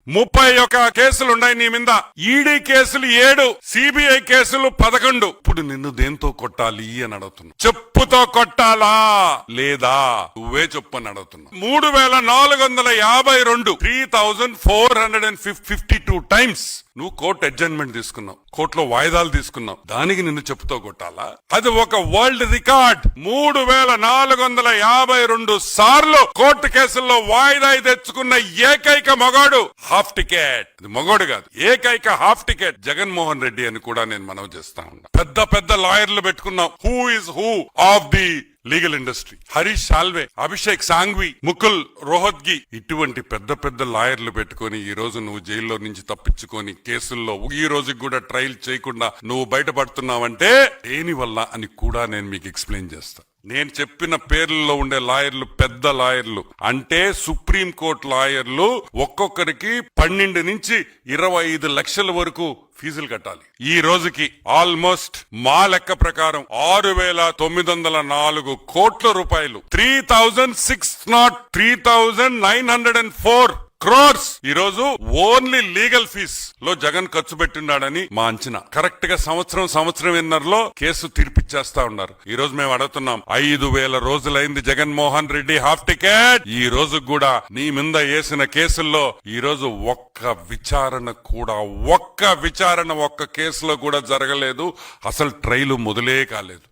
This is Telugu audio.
31 కేసులున్నాయి నీ మీద. ఈడీ కేసులు 7, సిబిఐ కేసులు 11. ఇప్పుడు నిన్ను దేంతో కొట్టాలి అని అడుగుతున్నా. చెప్పుతో కొట్టాలా లేదా నువ్వే చెప్పు అని అడుగుతున్నా. 3452 3452 టైమ్స్ నువ్వు కోర్టు అడ్జర్న్మెంట్ తీసుకున్నావు, కోర్టులో వాయిదాలు తీసుకున్నావు. దానికి నిన్ను చెప్పుతో కొట్టాలా? అది ఒక వరల్డ్ రికార్డ్. 3452 సార్లు కోర్టు కేసుల్లో వాయిదా తెచ్చుకున్న ఏకైక మగాడు హాఫ్ టికెట్. ఇది మగోడు కాదు, ఏకైక హాఫ్ టికెట్ జగన్మోహన్ రెడ్డి అని కూడా నేను మనవి చేస్తా ఉన్నా. పెద్ద పెద్ద లాయర్లు పెట్టుకున్నావు. Who is who of the legal industry? Harish Salve, Abhishek Sanghvi, Mukul Rohatgi, ఇటువంటి పెద్ద పెద్ద లాయర్లు పెట్టుకుని ఈ రోజు నువ్వు జైల్లో నుంచి తప్పించుకొని కేసుల్లో ఈ రోజుకి కూడా ట్రయల్ చేయకుండా నువ్వు బయటపడుతున్నావంటే దేని వల్ల అని కూడా నేను మీకు ఎక్స్ప్లెయిన్ చేస్తా. నేను చెప్పిన పేర్లలో ఉండే లాయర్లు పెద్ద లాయర్లు అంటే సుప్రీం కోర్టు లాయర్లు ఒక్కొక్కరికి 12 నుంచి 25 లక్షల వరకు ఫీజులు కట్టాలి. ఈ రోజుకి ఆల్మోస్ట్ మా లెక్క ప్రకారం 6904 కోట్ల రూపాయలు, 3904 crores ఈ రోజు ఓన్లీ లీగల్ ఫీజ్ లో జగన్ ఖర్చు పెట్టిన్నాడని మా అంచనా. కరెక్ట్ గా సంవత్సరంన్నరలో కేసు తీర్పిచ్చేస్తా ఉన్నారు. ఈ రోజు మేము అడుగుతున్నాం, 5000 రోజులైంది జగన్మోహన్ రెడ్డి హాఫ్ టికెట్. ఈ రోజు కూడా నీ మీద వేసిన కేసుల్లో ఈ రోజు ఒక్క విచారణ ఒక్క కేసులో కూడా జరగలేదు. అసలు ట్రయల్ మొదలే కాలేదు.